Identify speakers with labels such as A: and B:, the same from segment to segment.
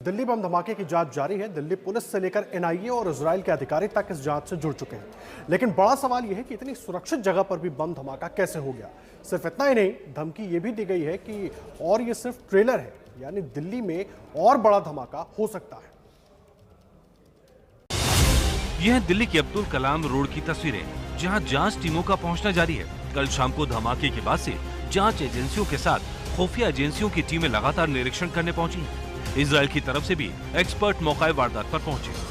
A: दिल्ली बम धमाके की जांच जारी है। दिल्ली पुलिस से लेकर एनआईए और इजराइल के अधिकारी तक इस जांच से जुड़ चुके हैं। लेकिन बड़ा सवाल यह है कि इतनी सुरक्षित जगह पर भी बम धमाका कैसे हो गया। सिर्फ इतना ही नहीं, धमकी यह भी दी गई है कि और ये सिर्फ ट्रेलर है, यानी दिल्ली में और बड़ा धमाका हो सकता है।
B: यह है दिल्ली के अब्दुल कलाम रोड की तस्वीरें, जहां जांच टीमों का पहुंचना जारी है। कल शाम को धमाके के बाद से जांच एजेंसियों के साथ खुफिया एजेंसियों की टीमें लगातार निरीक्षण करने पहुंची। इजराइल की तरफ से भी एक्सपर्ट मौके वारदात पर पहुंचे।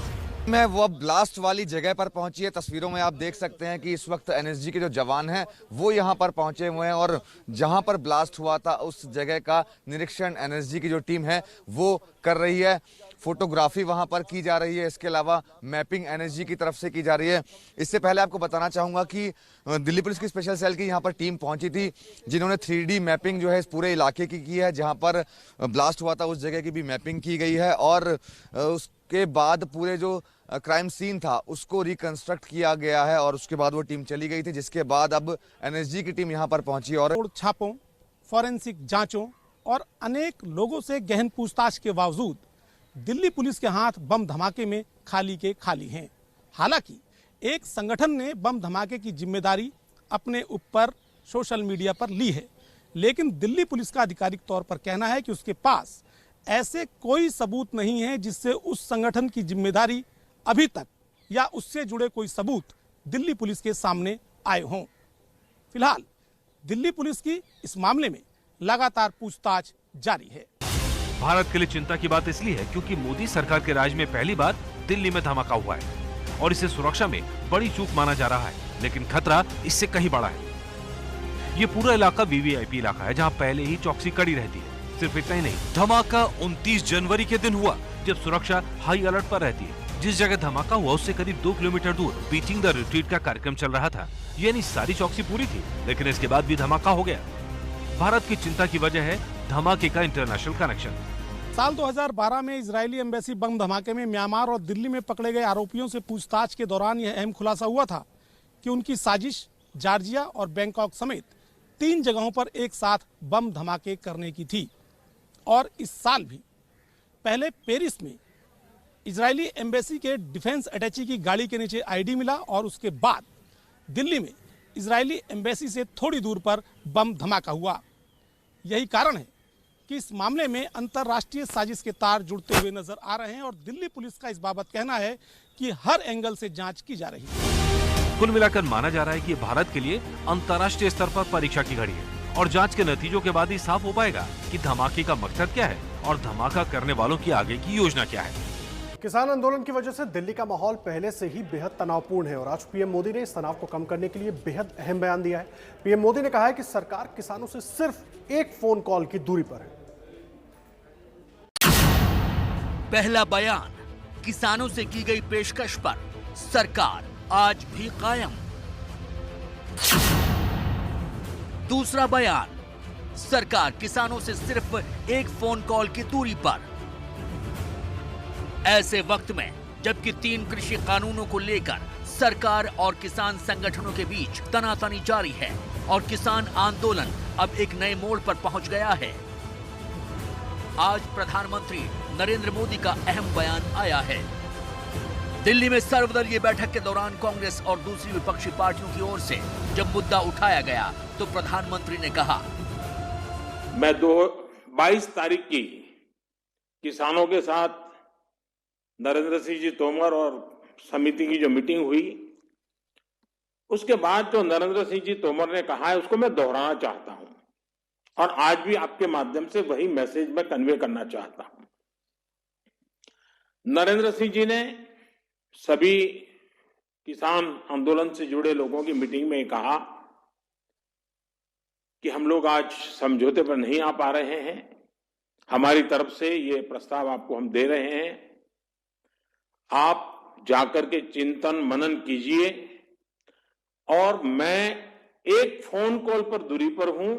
C: मैं वो ब्लास्ट वाली जगह पर पहुंची है। तस्वीरों में आप देख सकते हैं कि इस वक्त एनएसजी के जो जवान हैं वो यहां पर पहुंचे हुए हैं और जहां पर ब्लास्ट हुआ था उस जगह का निरीक्षण एनएसजी की जो टीम है वो कर रही है। फोटोग्राफी वहां पर की जा रही है। इसके अलावा मैपिंग एनएसजी की तरफ से की जा रही है। इससे पहले आपको बताना चाहूंगा कि दिल्ली पुलिस की स्पेशल सेल की यहां पर टीम पहुंची थी, जिन्होंने 3D मैपिंग जो है इस पूरे इलाके की है। जहां पर ब्लास्ट हुआ था उस जगह की भी मैपिंग की गई है और उसके बाद पूरे जो क्राइम सीन था उसको रिकंस्ट्रक्ट किया गया है और उसके बाद वो टीम चली गई थी, जिसके बाद अब एनएसजी की टीम यहां पर पहुंची और
D: छापों, फॉरेंसिक जांचों और अनेक लोगों से गहन पूछताछ के बावजूद दिल्ली पुलिस के हाथ बम धमाके में खाली के खाली हैं। हालांकि एक संगठन ने बम धमाके की जिम्मेदारी अपने ऊपर सोशल मीडिया पर ली है, लेकिन दिल्ली पुलिस का आधिकारिक तौर पर कहना है कि उसके पास ऐसे कोई सबूत नहीं है जिससे उस संगठन की जिम्मेदारी अभी तक या उससे जुड़े कोई सबूत दिल्ली पुलिस के सामने आए हों। फिलहाल दिल्ली पुलिस की इस मामले में लगातार पूछताछ जारी है।
B: भारत के लिए चिंता की बात इसलिए है क्योंकि मोदी सरकार के राज में पहली बार दिल्ली में धमाका हुआ है और इसे सुरक्षा में बड़ी चूक माना जा रहा है, लेकिन खतरा इससे कहीं बड़ा है। ये पूरा इलाका वीवीआईपी इलाका है, जहां पहले ही चौकसी कड़ी रहती है। सिर्फ इतना ही नहीं, धमाका 29 जनवरी के दिन हुआ, जब सुरक्षा हाई अलर्ट पर रहती है। जिस जगह धमाका हुआ उससे करीब 2 किलोमीटर दूर बीटिंग द रिट्रीट का कार्यक्रम चल रहा था, यानी सारी चौकसी पूरी थी, लेकिन इसके बाद भी धमाका हो गया। भारत की चिंता की वजह है धमाके का इंटरनेशनल कनेक्शन।
D: साल 2012 में इजरायली एम्बेसी बम धमाके में म्यांमार और दिल्ली में पकड़े गए आरोपियों से पूछताछ के दौरान यह अहम खुलासा हुआ था कि उनकी साजिश जॉर्जिया और बैंकॉक समेत 3 जगहों पर एक साथ बम धमाके करने की थी। और इस साल भी पहले पेरिस में इजरायली एम्बेसी के डिफेंस अटैची की गाड़ी के नीचे आईडी मिला और उसके बाद दिल्ली में इजरायली एम्बेसी से थोड़ी दूर पर बम धमाका हुआ। यही कारण है कि इस मामले में अंतर्राष्ट्रीय साजिश के तार जुड़ते हुए नजर आ रहे हैं और दिल्ली पुलिस का इस बाबत कहना है कि हर एंगल से जांच की जा रही है।
B: कुल मिलाकर माना जा रहा है कि भारत के लिए अंतर्राष्ट्रीय स्तर पर परीक्षा की घड़ी है और जांच के नतीजों के बाद ही साफ हो पाएगा कि धमाके का मकसद क्या है और धमाका करने वालों की आगे की योजना क्या है।
A: किसान आंदोलन की वजह से दिल्ली का माहौल पहले से ही बेहद तनावपूर्ण है और आज पीएम मोदी ने इस तनाव को कम करने के लिए बेहद अहम बयान दिया है। पीएम मोदी ने कहा है कि सरकार किसानों से सिर्फ एक फोन कॉल की दूरी पर है।
E: पहला बयान, किसानों से की गई पेशकश पर सरकार आज भी कायम। दूसरा बयान, सरकार किसानों से सिर्फ एक फोन कॉल की दूरी पर। ऐसे वक्त में जबकि 3 कृषि कानूनों को लेकर सरकार और किसान संगठनों के बीच तनातनी जारी है और किसान आंदोलन अब एक नए मोड़ पर पहुंच गया है, आज प्रधानमंत्री नरेंद्र मोदी का अहम बयान आया है। दिल्ली में सर्वदलीय बैठक के दौरान कांग्रेस और दूसरी विपक्षी पार्टियों की ओर से जब मुद्दा उठाया गया तो प्रधानमंत्री ने कहा,
F: मैं 22 तारीख की किसानों के साथ नरेंद्र सिंह जी तोमर और समिति की जो मीटिंग हुई, उसके बाद जो नरेंद्र सिंह जी तोमर ने कहा है उसको मैं दोहराना चाहता हूं और आज भी आपके माध्यम से वही मैसेज मैं कन्वे करना चाहता हूं। नरेंद्र सिंह जी ने सभी किसान आंदोलन से जुड़े लोगों की मीटिंग में कहा कि हम लोग आज समझौते पर नहीं आ पा रहे हैं, हमारी तरफ से ये प्रस्ताव आपको हम दे रहे हैं, आप जाकर के चिंतन मनन कीजिए और मैं एक फोन कॉल पर दूरी पर हूं,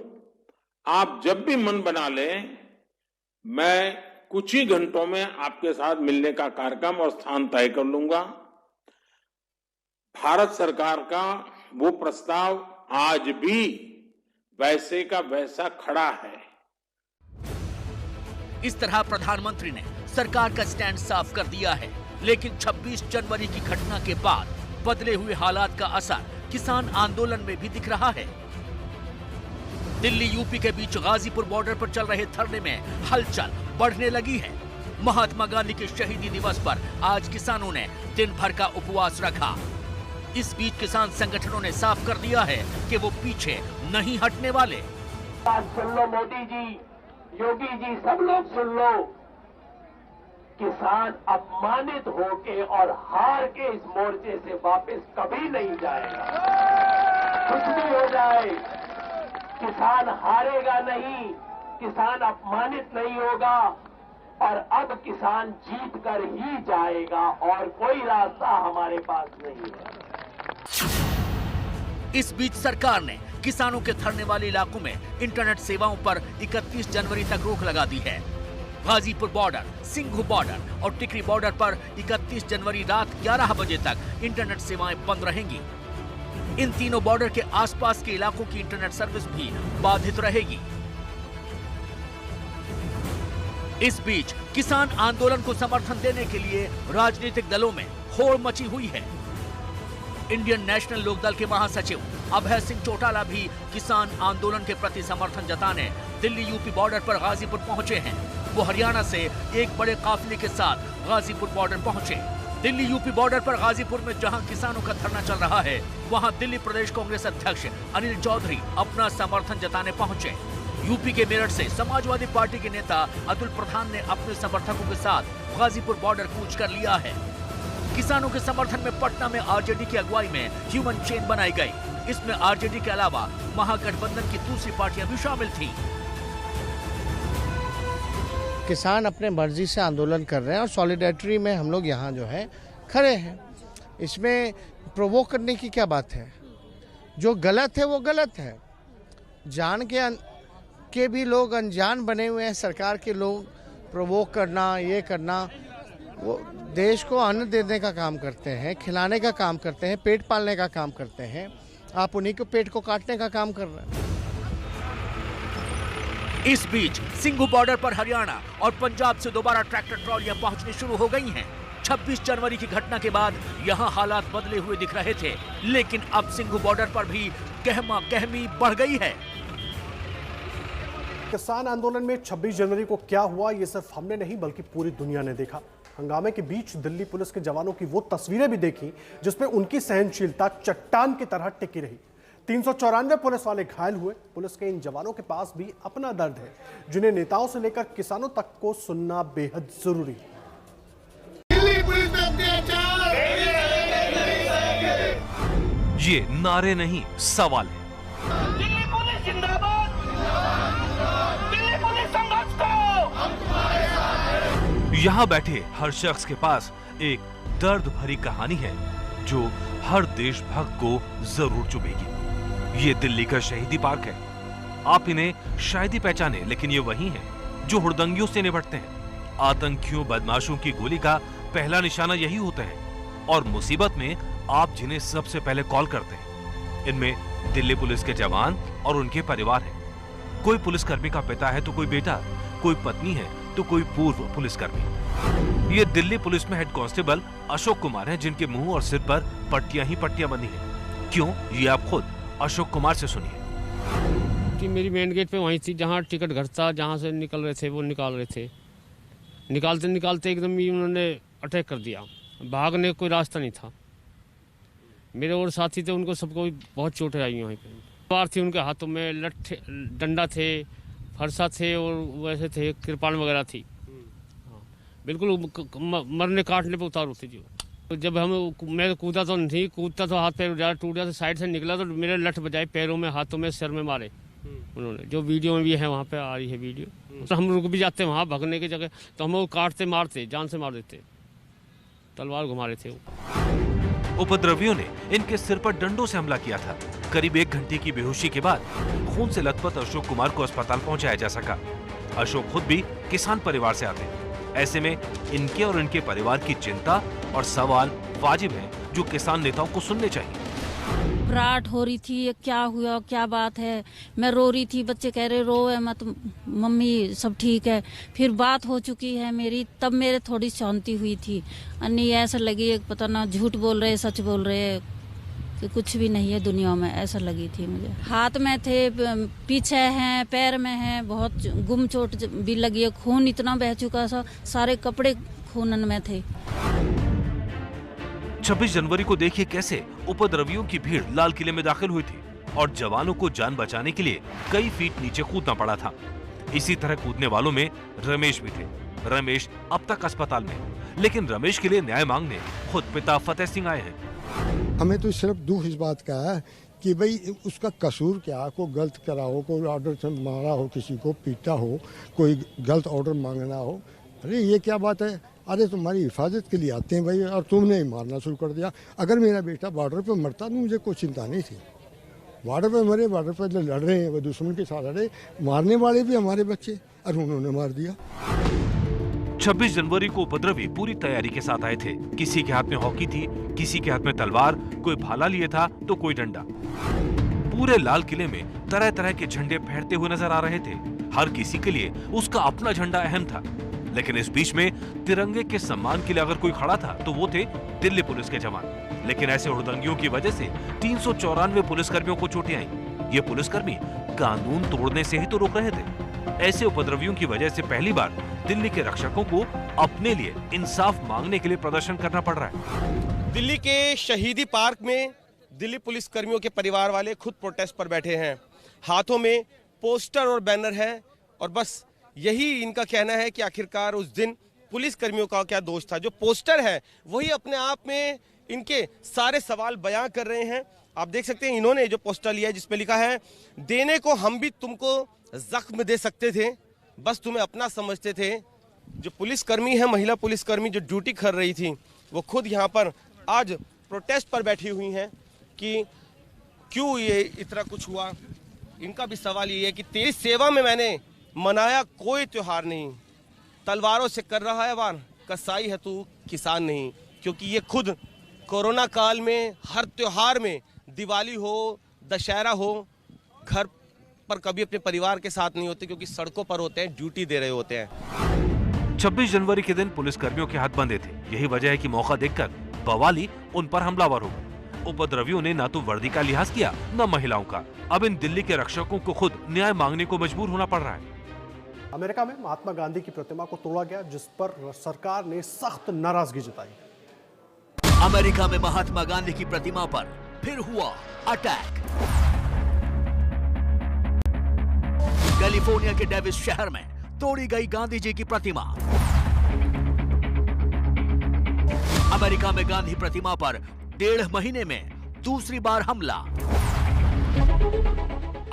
F: आप जब भी मन बना लें मैं कुछ ही घंटों में आपके साथ मिलने का कार्यक्रम और स्थान तय कर लूंगा। भारत सरकार का वो प्रस्ताव आज भी वैसे का वैसा खड़ा है।
E: इस तरह प्रधानमंत्री ने सरकार का स्टैंड साफ कर दिया है, लेकिन 26 जनवरी की घटना के बाद बदले हुए हालात का असर किसान आंदोलन में भी दिख रहा है। दिल्ली यूपी के बीच गाजीपुर बॉर्डर पर चल रहे धरने में हलचल बढ़ने लगी है। महात्मा गांधी के शहीदी दिवस पर आज किसानों ने दिन भर का उपवास रखा। इस बीच किसान संगठनों ने साफ कर दिया है कि वो पीछे नहीं हटने वाले।
G: सुन लो मोदी जी, योगी जी, सब लोग सुन लो, किसान अपमानित होके और हार के इस मोर्चे से वापस कभी नहीं जाएगा। कुछ भी हो जाए, किसान हारेगा नहीं, किसान अपमानित नहीं होगा और अब किसान जीत कर ही जाएगा और कोई रास्ता हमारे पास नहीं है।
E: इस बीच सरकार ने किसानों के धरने वाले इलाकों में इंटरनेट सेवाओं पर 31 जनवरी तक रोक लगा दी है। गाजीपुर बॉर्डर, सिंघू बॉर्डर और टिकरी बॉर्डर पर 31 जनवरी रात 11 बजे तक इंटरनेट सेवाएं बंद रहेंगी। इन तीनों बॉर्डर के आसपास के इलाकों की इंटरनेट सर्विस भी बाधित रहेगी। इस बीच किसान आंदोलन को समर्थन देने के लिए राजनीतिक दलों में होड़ मची हुई है। इंडियन नेशनल लोकदल के महासचिव अभय सिंह चौटाला भी किसान आंदोलन के प्रति समर्थन जताने दिल्ली यूपी बॉर्डर पर गाजीपुर पहुंचे हैं। वो हरियाणा से एक बड़े काफिले के साथ गाजीपुर बॉर्डर पहुंचे। दिल्ली यूपी बॉर्डर पर गाजीपुर में जहां किसानों का धरना चल रहा है, वहां दिल्ली प्रदेश कांग्रेस अध्यक्ष अनिल चौधरी अपना समर्थन जताने पहुंचे। यूपी के मेरठ से समाजवादी पार्टी के नेता अतुल प्रधान ने अपने समर्थकों के साथ गाजीपुर बॉर्डर कूच कर लिया है। किसानों के समर्थन में पटना में आरजेडी की अगुवाई में ह्यूमन चेन बनाई गई। इसमें आरजेडी के अलावा महागठबंधन की दूसरी पार्टियां भी शामिल थी।
H: किसान अपने मर्जी से आंदोलन कर रहे हैं और सॉलिडेरिटी में हम लोग यहाँ जो है खड़े हैं। इसमें प्रोवोक करने की क्या बात है? जो गलत है वो गलत है। जान के भी लोग अनजान बने हुए हैं, सरकार के लोग प्रोवोक करना, ये करना, वो देश को अन्न देने का काम करते हैं, खिलाने का काम करते हैं, पेट पालने का काम करते हैं। आप उन्हीं के पेट को काटने का काम कर रहे हैं।
E: इस बीच सिंघू बॉर्डर पर हरियाणा और पंजाब से दोबारा ट्रैक्टर ट्रॉलियां पहुंचनी शुरू हो गई हैं। 26 जनवरी की घटना के बाद यहां हालात बदले हुए दिख रहे थे, लेकिन अब सिंघू बॉर्डर पर भी गहमा गहमी बढ़ गई है।
A: किसान आंदोलन में 26 जनवरी को क्या हुआ, ये सिर्फ हमने नहीं बल्कि पूरी दुनिया ने देखा। हंगामे के बीच दिल्ली पुलिस के जवानों की वो तस्वीरें भी देखी जिसमें उनकी सहनशीलता चट्टान की तरह टिकी रही। 394 पुलिस वाले घायल हुए। पुलिस के इन जवानों के पास भी अपना दर्द है, जिन्हें नेताओं से लेकर किसानों तक को सुनना बेहद जरूरी है।
B: ये नारे नहीं, सवाल है।
G: दिल्ली पुलिस जिंदाबाद, दिल्ली पुलिस संघर्ष करो।
B: यहाँ बैठे हर शख्स के पास एक दर्द भरी कहानी है जो हर देशभक्त को जरूर चुभेगी। ये दिल्ली का शहीदी पार्क है। आप इन्हें शायद ही पहचाने, लेकिन ये वही हैं जो हुड़दंगियों से निपटते हैं। आतंकियों, बदमाशों की गोली का पहला निशाना यही होते हैं और मुसीबत में आप जिन्हें सबसे पहले कॉल करते हैं, इनमें दिल्ली पुलिस के जवान और उनके परिवार हैं। कोई पुलिसकर्मी का पिता है तो कोई बेटा, कोई पत्नी है तो कोई पूर्व पुलिसकर्मी। ये दिल्ली पुलिस में हेड कांस्टेबल अशोक कुमार हैं, जिनके मुंह और सिर पर पट्टियां ही पट्टियां बंधी हैं। क्यों, ये आप खुद अशोक कुमार से सुनिए।
I: कि मेरी मेन गेट पे वहीं थी जहाँ टिकट घर था, जहाँ से निकल रहे थे वो निकाल रहे थे। निकालते निकालते एकदम ही उन्होंने अटैक कर दिया। भागने का कोई रास्ता नहीं था। मेरे और साथी थे, उनको सबको बहुत चोटें आई वहीं पे। बार थी उनके हाथों में लट्ठे, डंडा थे, फरसा थे और वैसे थे, कृपाण वगैरह थी। हाँ, बिल्कुल मरने काटने पे उतार होती थी। तो जब मैं कूदा तो नहीं, कूदता तो हाथ पैर ज़्यादा टूट गया, तो साइड से निकला तो मेरे लठ बजाए, पैरों में, हाथों में, सिर में मारे उन्होंने। जो वीडियो में भी है, वहाँ पे आ रही है वीडियो। तो हम रुक भी जाते वहाँ भगने की जगह, तो हम वो काटते मारते, जान से मार देते, तलवार घुमा रहे थे वो।
B: उपद्रवियों ने इनके सिर पर डंडों से हमला किया था। करीब 1 घंटे की बेहोशी के बाद खून से लथपथ अशोक कुमार को अस्पताल पहुंचाया जा सका। अशोक खुद भी किसान परिवार से आते हैं। ऐसे में इनके और इनके परिवार की चिंता और सवाल वाजिब हैं, जो किसान नेताओं को सुनने चाहिए।
J: घबराहट हो रही थी, ये क्या हुआ, क्या बात है। मैं रो रही थी, बच्चे कह रहे रोए मत मम्मी, सब ठीक है। फिर बात हो चुकी है मेरी, तब मेरे थोड़ी शांति हुई थी। अन्य ऐसा लगी एक पता ना झूठ बोल रहे सच बोल रहे कि कुछ भी नहीं है दुनिया में, ऐसा लगी थी मुझे। हाथ में थे, पीछे हैं, पैर में हैं, बहुत गुम चोट भी लगी है, खून इतना बह चुका था, सारे कपड़े खूनन में थे।
B: 26 जनवरी को देखिए कैसे उपद्रवियों की भीड़ लाल किले में दाखिल हुई थी और जवानों को जान बचाने के लिए कई फीट नीचे कूदना पड़ा था। इसी तरह कूदने वालों में रमेश भी थे। रमेश अब तक अस्पताल में, लेकिन रमेश के लिए न्याय मांगने खुद पिता फतेह सिंह आए हैं।
K: हमें तो सिर्फ दुख इस बात का है कि भाई उसका कसूर क्या, कोई गलत करा हो, कोई ऑर्डर से मारा हो, किसी को पीटा हो, कोई गलत ऑर्डर मांगना हो। अरे ये क्या बात है, अरे तुम्हारी हिफाजत के लिए आते हैं भाई, और तुमने ही मारना शुरू कर दिया। अगर मेरा बेटा बॉर्डर पे मरता तो मुझे कोई चिंता नहीं थी। बॉर्डर पे मरे, बॉर्डर पे लड़ रहे हैं, वो दुश्मन के साथ लड़े, मारने वाले भी हमारे बच्चे, और उन्होंने मार दिया।
B: 26 जनवरी को उपद्रवी पूरी तैयारी के साथ आए थे। किसी के हाथ में हॉकी थी, किसी के हाथ में तलवार, कोई भाला लिए था तो कोई डंडा। पूरे लाल किले में तरह तरह के झंडे फहरते हुए नजर आ रहे थे। हर किसी के लिए उसका अपना झंडा अहम था, लेकिन इस बीच में तिरंगे के सम्मान के लिए अगर कोई खड़ा था तो वो थे दिल्ली पुलिस के जवान। लेकिन ऐसे हुड़दंगियों की वजह से 394 पुलिसकर्मियों को चोटें आईं। ये पुलिसकर्मी कानून तोड़ने से ही तो रोक रहे थे। ऐसे उपद्रवियों की वजह से पहली बार दिल्ली के रक्षकों को अपने लिए इंसाफ मांगने के लिए प्रदर्शन करना पड़ रहा है।
L: दिल्ली के शहीदी पार्क में दिल्ली पुलिस कर्मियों के परिवार वाले खुद प्रोटेस्ट पर बैठे हैं। हाथों में पोस्टर और बैनर है, और बस यही इनका कहना है कि आखिरकार उस दिन पुलिस कर्मियों का क्या दोष था। जो पोस्टर है वही अपने आप में इनके सारे सवाल बयां कर रहे हैं। आप देख सकते हैं इन्होंने जो पोस्टर लिया है जिसमें लिखा है, देने को हम भी तुमको जख्म दे सकते थे, बस तुम्हें अपना समझते थे। जो पुलिसकर्मी है, महिला पुलिसकर्मी जो ड्यूटी कर रही थी, वो खुद यहाँ पर आज प्रोटेस्ट पर बैठी हुई हैं कि क्यों ये इतना कुछ हुआ। इनका भी सवाल ये है कि तेरी सेवा में मैंने मनाया कोई त्योहार नहीं, तलवारों से कर रहा है वार, कसाई है तू किसान नहीं। क्योंकि ये खुद कोरोना काल में हर त्योहार में, दिवाली हो, दशहरा हो, घर पर कभी अपने परिवार के साथ नहीं होते, क्योंकि सड़कों पर होते हैं, ड्यूटी दे रहे होते हैं।
B: 26 जनवरी के दिन पुलिसकर्मियों के हाथ बंधे थे। यही वजह है कि मौका देखकर बवाली उन पर हमलावर हो गए। उपद्रवियों ने न तो वर्दी का लिहाज किया, न महिलाओं का। अब इन दिल्ली के रक्षकों को खुद न्याय मांगने को मजबूर होना पड़ रहा है।
A: अमेरिका में महात्मा गांधी की प्रतिमा को तोड़ा गया, जिस पर सरकार ने सख्त नाराजगी जताई।
E: अमेरिका में महात्मा गांधी की प्रतिमा पर फिर हुआ अटैक। कैलिफोर्निया के डेविस शहर में तोड़ी गई गांधी जी की प्रतिमा। अमेरिका में गांधी प्रतिमा पर 1.5 महीने में दूसरी बार हमला।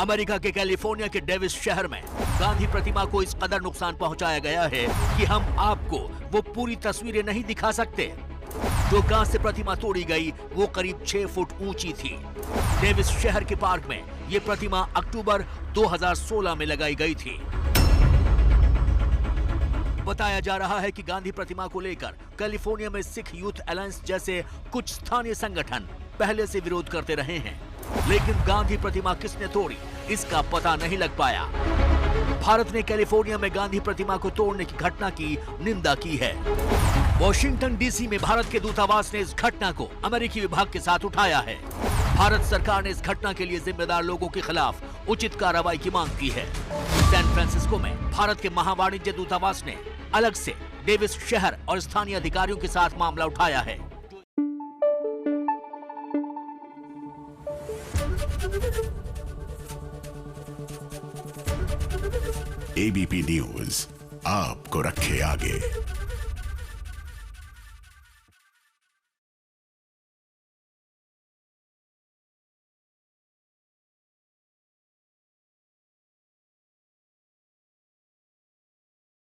E: अमेरिका के कैलिफोर्निया के डेविस शहर में गांधी प्रतिमा को इस कदर नुकसान पहुंचाया गया है कि हम आपको वो पूरी तस्वीरें नहीं दिखा सकते। जो कांच से प्रतिमा तोड़ी गई वो करीब 6 फुट ऊंची थी। डेविस शहर के पार्क में ये प्रतिमा अक्टूबर 2016 में लगाई गई थी। बताया जा रहा है कि गांधी प्रतिमा को लेकर कैलिफोर्निया में सिख यूथ अलायंस जैसे कुछ स्थानीय संगठन पहले से विरोध करते रहे हैं, लेकिन गांधी प्रतिमा किसने तोड़ी इसका पता नहीं लग पाया। भारत ने कैलिफोर्निया में गांधी प्रतिमा को तोड़ने की घटना की निंदा की है। वॉशिंगटन डीसी में भारत के दूतावास ने इस घटना को अमेरिकी विभाग के साथ उठाया है। भारत सरकार ने इस घटना के लिए जिम्मेदार लोगों के खिलाफ उचित कार्रवाई की मांग की है। सैन फ्रांसिस्को में भारत के महावाणिज्य दूतावास ने अलग से डेविस शहर और स्थानीय अधिकारियों के साथ मामला उठाया है।
M: एबीपी न्यूज आपको रखे आगे।